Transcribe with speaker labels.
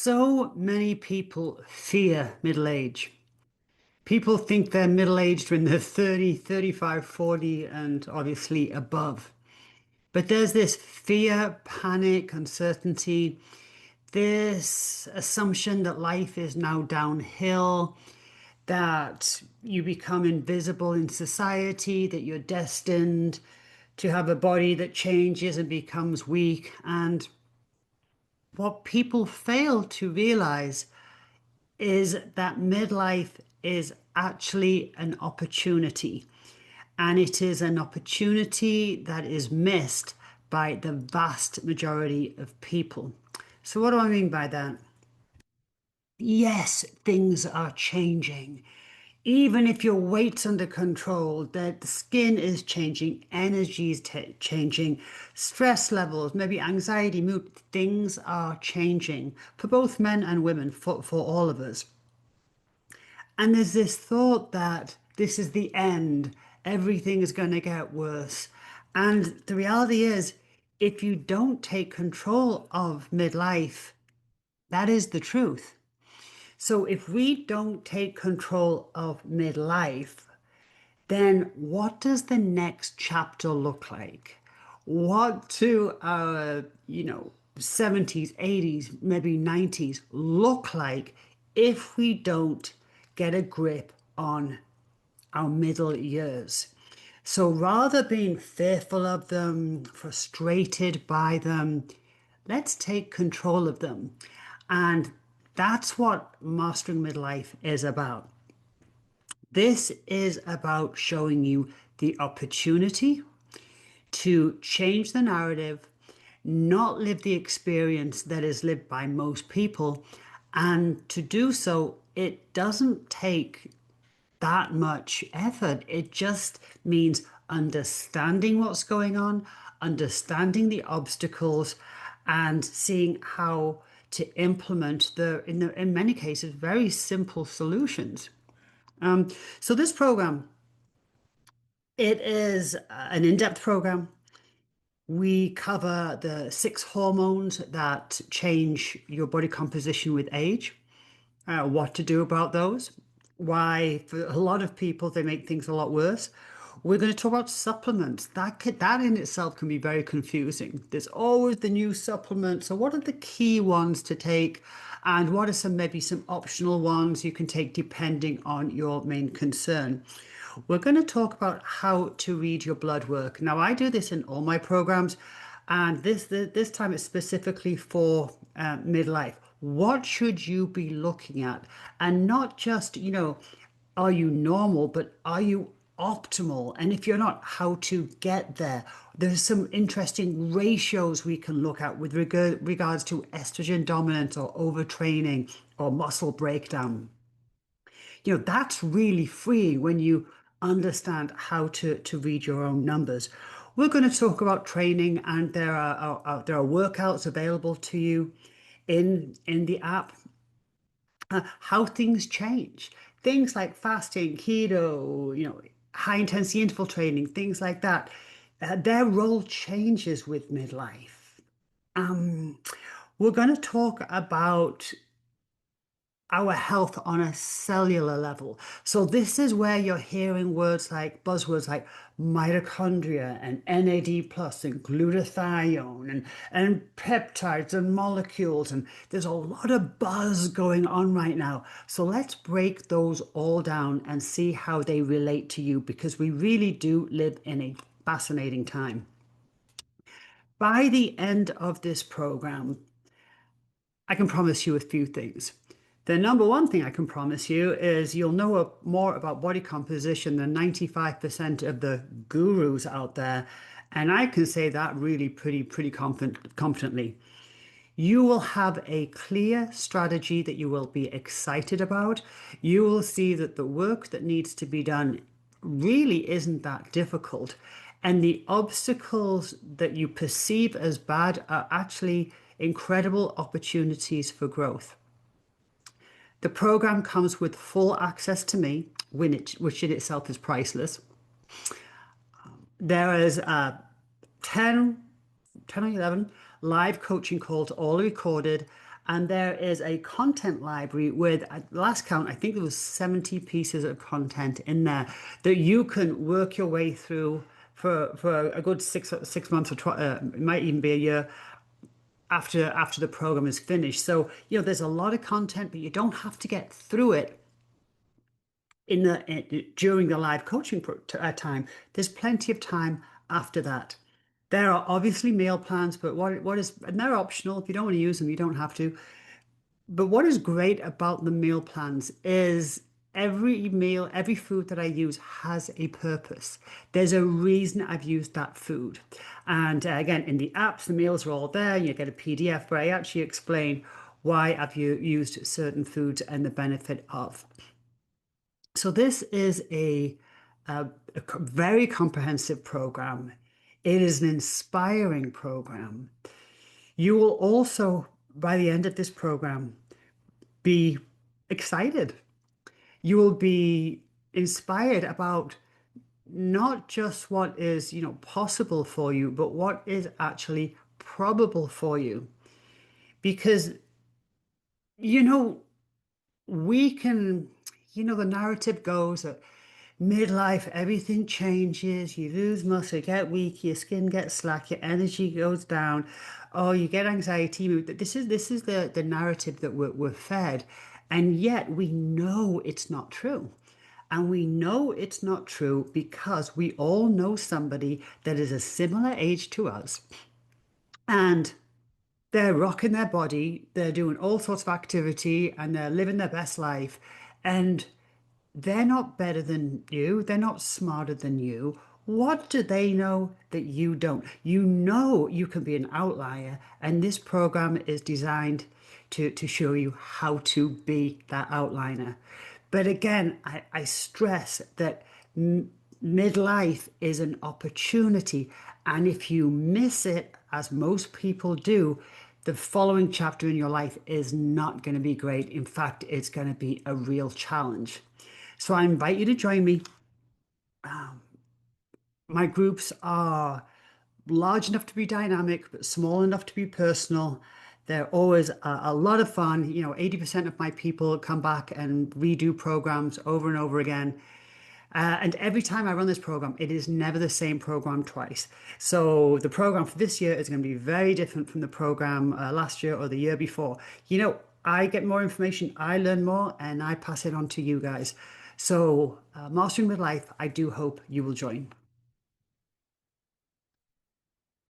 Speaker 1: So many people fear middle age. People think they're middle-aged when they're 30, 35, 40, and obviously above. But there's this fear, panic, uncertainty, this assumption that life is now downhill, that you become invisible in society, that you're destined to have a body that changes and becomes weak. And what people fail to realize is that midlife is actually an opportunity. And it is an opportunity that is missed by the vast majority of people. So, what do I mean by that? Yes, things are changing. Even if your weight's under control, that the skin is changing, energy is changing, stress levels, maybe anxiety, mood, things are changing for both men and women, for all of us. And there's this thought that this is the end, everything is going to get worse. And the reality is, if you don't take control of midlife, that is the truth. So if we don't take control of midlife, then what does the next chapter look like? What do our, 70s, 80s, maybe 90s look like if we don't get a grip on our middle years? So rather being fearful of them, frustrated by them, let's take control of them. And that's what mastering midlife is about. This is about showing you the opportunity to change the narrative, not live the experience that is lived by most people. And to do so, it doesn't take that much effort. It just means understanding what's going on, understanding the obstacles, and seeing how to implement in many cases, very simple solutions. So this program, it is an in-depth program. We cover the 6 hormones that change your body composition with age, what to do about those, why for a lot of people they make things a lot worse. We're going to talk about supplements. That in itself can be very confusing. There's always the new supplements. So what are the key ones to take? And what are maybe some optional ones you can take depending on your main concern? We're going to talk about how to read your blood work. Now, I do this in all my programs, and this time it's specifically for midlife. What should you be looking at? And not just, are you normal, but are you optimal? And if you're not, how to get there? There's some interesting ratios we can look at with regards to estrogen dominance or overtraining or muscle breakdown. That's really freeing when you understand how to read your own numbers. We're going to talk about training, and there are workouts available to you in the app. How things change, things like fasting, keto, high intensity interval training, things like that. Their role changes with midlife. We're going to talk about our health on a cellular level. So this is where you're hearing words like buzzwords like mitochondria and NAD plus and glutathione and peptides and molecules. And there's a lot of buzz going on right now. So let's break those all down and see how they relate to you, because we really do live in a fascinating time. By the end of this program, I can promise you a few things. The number one thing I can promise you is you'll know more about body composition than 95% of the gurus out there. And I can say that really pretty confidently. You will have a clear strategy that you will be excited about. You will see that the work that needs to be done really isn't that difficult. And the obstacles that you perceive as bad are actually incredible opportunities for growth. The program comes with full access to me, which in itself is priceless. There is 10 or 11 live coaching calls, all recorded. And there is a content library with, at last count, I think there was 70 pieces of content in there that you can work your way through for a good 6 months or it might even be a year after the program is finished. So, there's a lot of content, but you don't have to get through it during the live coaching time. There's plenty of time after that. There are obviously meal plans, but and they're optional. If you don't want to use them, you don't have to. But what is great about the meal plans is every meal, every food that I use has a purpose. There's a reason I've used that food. And again, in the apps, the meals are all there. You get a PDF where I actually explain why I've used certain foods and the benefit of. So this is a very comprehensive program. It is an inspiring program. You will also, by the end of this program, be excited. You will be inspired about not just what is, possible for you, but what is actually probable for you. Because, you know, we can, the narrative goes that midlife, everything changes, you lose muscle, you get weak, your skin gets slack, your energy goes down, oh, you get anxiety. This is the narrative that we're fed, and yet we know it's not true. And we know it's not true because we all know somebody that is a similar age to us, and they're rocking their body, they're doing all sorts of activity, and they're living their best life. And they're not better than you. They're not smarter than you. What do they know that you don't? You know you can be an outlier, and this program is designed to show you how to be that outlier. But again, I stress that midlife is an opportunity, and if you miss it, as most people do, the following chapter in your life is not going to be great. In fact, it's going to be a real challenge. So I invite you to join me. My groups are large enough to be dynamic, but small enough to be personal. They're always a lot of fun. 80% of my people come back and redo programs over and over again. And every time I run this program, it is never the same program twice. So the program for this year is going to be very different from the program last year or the year before. I get more information, I learn more, and I pass it on to you guys. So, Mastering Midlife, I do hope you will join.